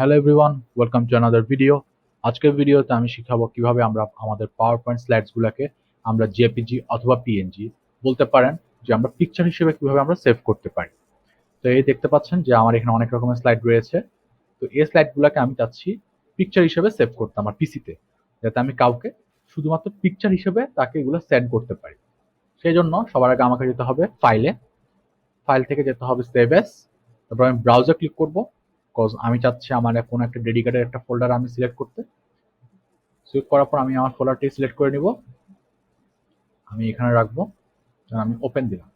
Hello everyone, welcome to another video. আজকের ভিডিওতে আমি শিখাবো কিভাবে আমরা আমাদের পাওয়ার পয়েন্ট স্লাইডসগুলোকে আমরা জেপিজি অথবা পিএনজি বলতে পারেন যে আমরা পিকচার হিসেবে কিভাবে আমরা সেভ করতে পারি। তো এই দেখতে পাচ্ছেন যে আমার এখানে অনেক রকমের স্লাইড রয়েছে। তো এই স্লাইডগুলোকে আমি চাচ্ছি পিকচার হিসেবে সেভ করতে আমার পিসিতে, যাতে আমি কাউকে শুধুমাত্র পিকচার হিসেবে তাকে এগুলো সেন্ড করতে পারি। সেই জন্য সবার আগে আমাকে যেতে হবে ফাইল থেকে যেতে হবে সেভ এস। তারপর আমি ব্রাউজার ক্লিক করব, বিকজ আমি চাচ্ছি আমার কোনো একটা ডেডিকেটেড একটা ফোল্ডার আমি সিলেক্ট করতে। সিলেক্ট করার পর আমি আমার ফোল্ডারটি সিলেক্ট করে নিব, আমি এখানে রাখবো। আমি ওপেন দিলাম।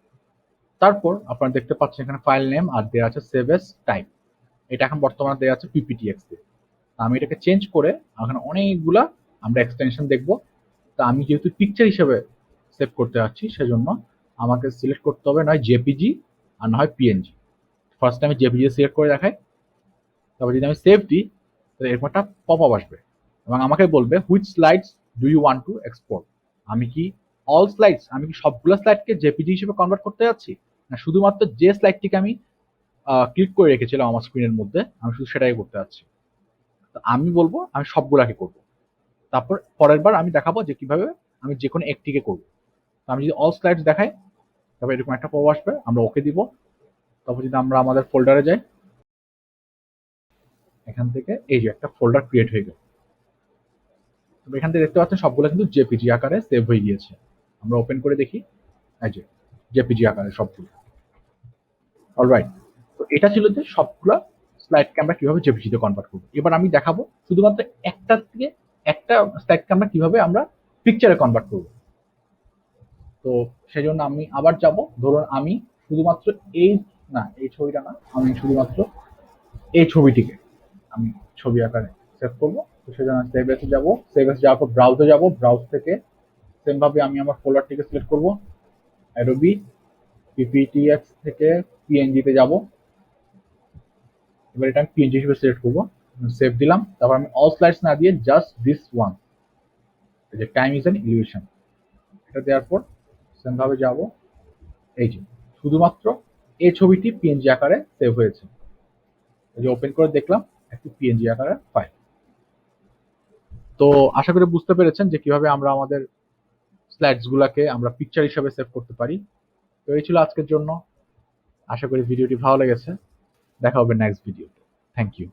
তারপর আপনারা দেখতে পাচ্ছেন এখানে ফাইল নেম আর দেওয়া আছে সেভ এস টাইপ। এটা এখন বর্তমানে দেওয়া আছে পিপিটিএক্স দিয়ে। আমি এটাকে চেঞ্জ করে এখানে অনেকগুলা আমরা এক্সটেনশন দেখব। তা আমি যেহেতু পিকচার হিসেবে সেভ করতে যাচ্ছি, সেজন্য আমাকে সিলেক্ট করতে হবে নয় জেপিজি আর না হয় পিএনজি। ফার্স্ট আমি জেপিজি সিলেক্ট করে দেখাই। তারপর যদি আমি সেভ দিই, তাহলে এরকম একটা পপ আপ আসবে এবং আমাকে বলবে which slides do you want to export. আমি কি অল স্লাইডস, আমি কি সবগুলো স্লাইডকে জেপিজি হিসেবে কনভার্ট করতে যাচ্ছি, না শুধুমাত্র যে স্লাইডটিকে আমি ক্লিক করে রেখেছিলাম আমার স্ক্রিনের মধ্যে আমি শুধু সেটাই করতে যাচ্ছি। তো আমি বলবো আমি সবগুলাকে করব। তারপর পরের বার আমি দেখাবো যে কিভাবে আমি যে কোনো একটিকে করবো। তো আমি যদি অল স্লাইডস দেখাই, তারপর এরকম একটা পপ আসবে, আমরা ওকে দিব। তারপর যদি আমরা আমাদের ফোল্ডারে যাই, এখান থেকে এই যে একটা ফোল্ডার ক্রিয়েট হয়ে গেল। এখান থেকে দেখতে পাচ্ছেন সবগুলো কিন্তু জেপিজি আকারে সেভ হয়ে গিয়েছে। আমরা ওপেন করে দেখি, এই যে জেপিজি আকারে সবগুলো। অলরাইট, তো এটা ছিল যে সবগুলো স্লাইডকে আমরা কিভাবে জেপিজিতে কনভার্ট করবো। এবার আমি দেখাবো শুধুমাত্র একটা থেকে একটা স্লাইডকে আমরা কিভাবে আমরা পিকচারে কনভার্ট করবো। তো সেই জন্য আমি আবার যাব, ধরুন আমি শুধুমাত্র এই, না এই ছবিটা না, আমি শুধুমাত্র এই ছবিটিকে আমি ছবি আকারে সেভ করবো। তো সেজন্য সেভ এসে যাবো, সেভ এসে যাওয়ার পর ব্রাউজে যাবো, ব্রাউজ থেকে সেম ভাবে আমি আমার ফোল্ডারটিকে সিলেক্ট করব, অ্যাডোবি পিপিটিএক্স থেকে পিএনজি তে যাব। এবার এটা আমি পিএনজি হিসেবে সিলেক্ট করব, সেভ দিলাম। তারপর আমি অল স্লাইডস না দিয়ে জাস্ট দিস ওয়ান, যে টাইম ইজ অ্যান ইলিউশন, এটা দেওয়ার পর সেম ভাবে যাব। এই যে শুধুমাত্র এই ছবিটি পিএনজি আকারে সেভ হয়েছে। এই যে ওপেন করে দেখলাম একটি পিএনজি আকারের ফাইল। তো আশা করি বুঝতে পেরেছেন যে কিভাবে আমরা আমাদের স্লাইডস গুলাকে আমরা পিকচার হিসেবে সেভ করতে পারি। তো এই ছিল আজকের জন্য। আশা করি ভিডিওটি ভালো লেগেছে। দেখা হবে নেক্সট ভিডিওতে। Thank you.